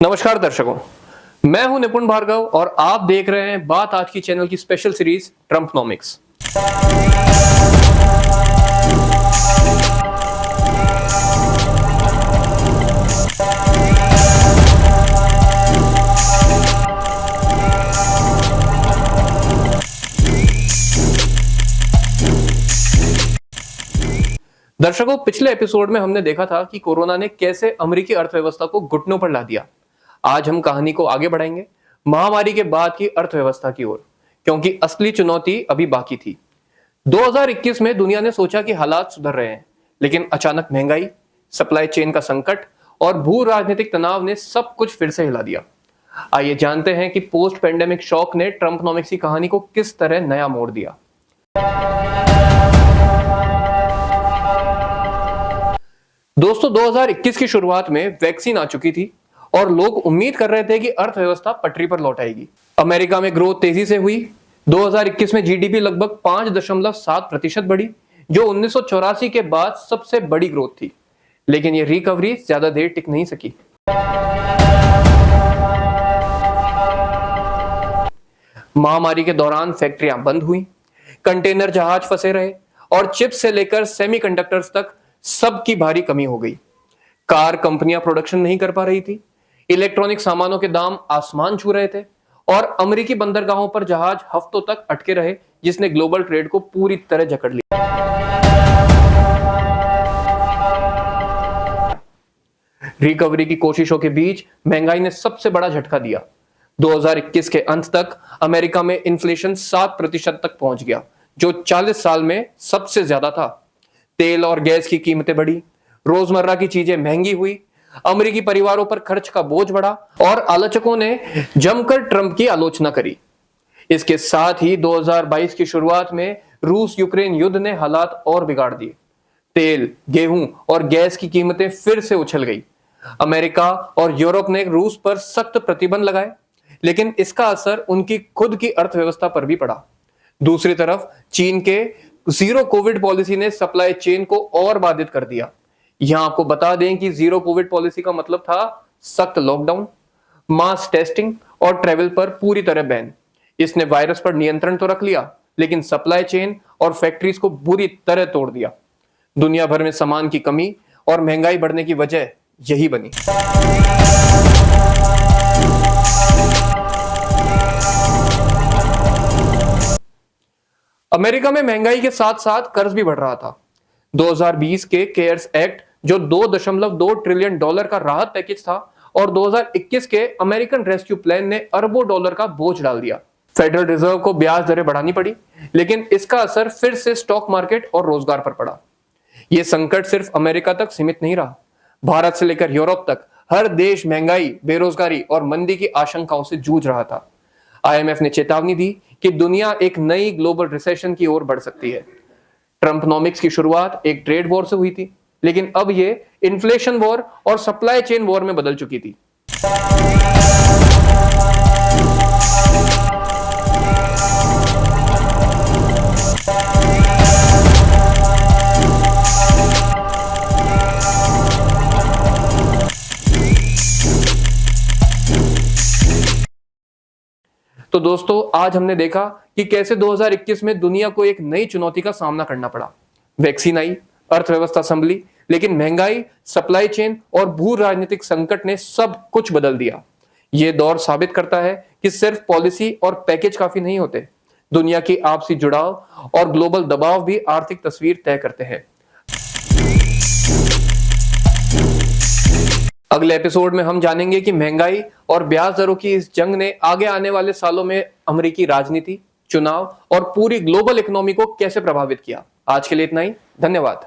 नमस्कार दर्शकों, मैं हूं निपुण भार्गव और आप देख रहे हैं बात आज की चैनल की स्पेशल सीरीज ट्रम्पनॉमिक्स। दर्शकों, पिछले एपिसोड में हमने देखा था कि कोरोना ने कैसे अमेरिकी अर्थव्यवस्था को घुटनों पर ला दिया। आज हम कहानी को आगे बढ़ाएंगे महामारी के बाद की अर्थव्यवस्था की ओर, क्योंकि असली चुनौती अभी बाकी थी। 2021 में दुनिया ने सोचा कि हालात सुधर रहे हैं, लेकिन अचानक महंगाई, सप्लाई चेन का संकट और भू राजनीतिक तनाव ने सब कुछ फिर से हिला दिया। आइए जानते हैं कि पोस्ट पेंडेमिक शॉक ने ट्रम्पनॉमिक्स की कहानी को किस तरह नया मोड़ दिया। दोस्तों, 2021 की शुरुआत में वैक्सीन आ चुकी थी और लोग उम्मीद कर रहे थे कि अर्थव्यवस्था पटरी पर लौट आएगी। अमेरिका में ग्रोथ तेजी से हुई। 2021 में जीडीपी लगभग 5.7% बढ़ी, जो 1984 के बाद सबसे बड़ी ग्रोथ थी। लेकिन यह रिकवरी ज्यादा देर टिक नहीं सकी। महामारी के दौरान फैक्ट्रियां बंद हुई, कंटेनर जहाज फंसे रहे और चिप्स से लेकर सेमीकंडक्टर्स तक सबकी भारी कमी हो गई। कार कंपनियां प्रोडक्शन नहीं कर पा रही थी, इलेक्ट्रॉनिक सामानों के दाम आसमान छू रहे थे और अमेरिकी बंदरगाहों पर जहाज हफ्तों तक अटके रहे, जिसने ग्लोबल ट्रेड को पूरी तरह जकड़ लिया। रिकवरी की कोशिशों के बीच महंगाई ने सबसे बड़ा झटका दिया। 2021 के अंत तक अमेरिका में इन्फ्लेशन 7% तक पहुंच गया, जो 40 साल में सबसे ज्यादा था। तेल और गैस की कीमतें बढ़ी, रोजमर्रा की चीजें महंगी हुई, अमेरिकी परिवारों पर खर्च का बोझ बढ़ा और आलोचकों ने जमकर ट्रंप की आलोचना करी। इसके साथ ही 2022 की शुरुआत में रूस यूक्रेन युद्ध ने हालात और बिगाड़ दिए। तेल, गेहूं और गैस की कीमतें फिर से उछल गई। अमेरिका और यूरोप ने रूस पर सख्त प्रतिबंध लगाए, लेकिन इसका असर उनकी खुद की अर्थव्यवस्था पर भी पड़ा। दूसरी तरफ चीन के जीरो कोविड पॉलिसी ने सप्लाई चेन को और बाधित कर दिया। यहां आपको बता दें कि जीरो कोविड पॉलिसी का मतलब था सख्त लॉकडाउन, मास टेस्टिंग और ट्रैवल पर पूरी तरह बैन। इसने वायरस पर नियंत्रण तो रख लिया, लेकिन सप्लाई चेन और फैक्ट्रीज को बुरी तरह तोड़ दिया। दुनिया भर में सामान की कमी और महंगाई बढ़ने की वजह यही बनी। अमेरिका में महंगाई के साथ साथ कर्ज भी बढ़ रहा था। 2020 के केयर्स एक्ट, जो $2.2 ट्रिलियन का राहत पैकेज था, और 2021 के अमेरिकन रेस्क्यू प्लान ने अरबों डॉलर का बोझ डाल दिया। फेडरल रिजर्व को ब्याज दरें बढ़ानी पड़ी, लेकिन इसका असर फिर से स्टॉक मार्केट और रोजगार पर पड़ा। यह संकट सिर्फ अमेरिका तक सीमित नहीं रहा। भारत से लेकर यूरोप तक हर देश महंगाई, बेरोजगारी और मंदी की आशंकाओं से जूझ रहा था। आईएमएफ ने चेतावनी दी कि दुनिया एक नई ग्लोबल रिसेशन की ओर बढ़ सकती है। ट्रम्पनॉमिक्स की शुरुआत एक ट्रेड वॉर से हुई थी, लेकिन अब ये इन्फ्लेशन वॉर और सप्लाई चेन वॉर में बदल चुकी थी। तो दोस्तों, आज हमने देखा कि कैसे 2021 में दुनिया को एक नई चुनौती का सामना करना पड़ा। वैक्सीन आई, अर्थव्यवस्था संभली, लेकिन महंगाई, सप्लाई चेन और भू राजनीतिक संकट ने सब कुछ बदल दिया। यह दौर साबित करता है कि सिर्फ पॉलिसी और पैकेज काफी नहीं होते। दुनिया की आपसी जुड़ाव और ग्लोबल दबाव भी आर्थिक तस्वीर तय करते हैं। अगले एपिसोड में हम जानेंगे कि महंगाई और ब्याज दरों की इस जंग ने आगे आने वाले सालों में अमेरिकी राजनीति, चुनाव और पूरी ग्लोबल इकोनॉमी को कैसे प्रभावित किया। आज के लिए इतना ही। धन्यवाद।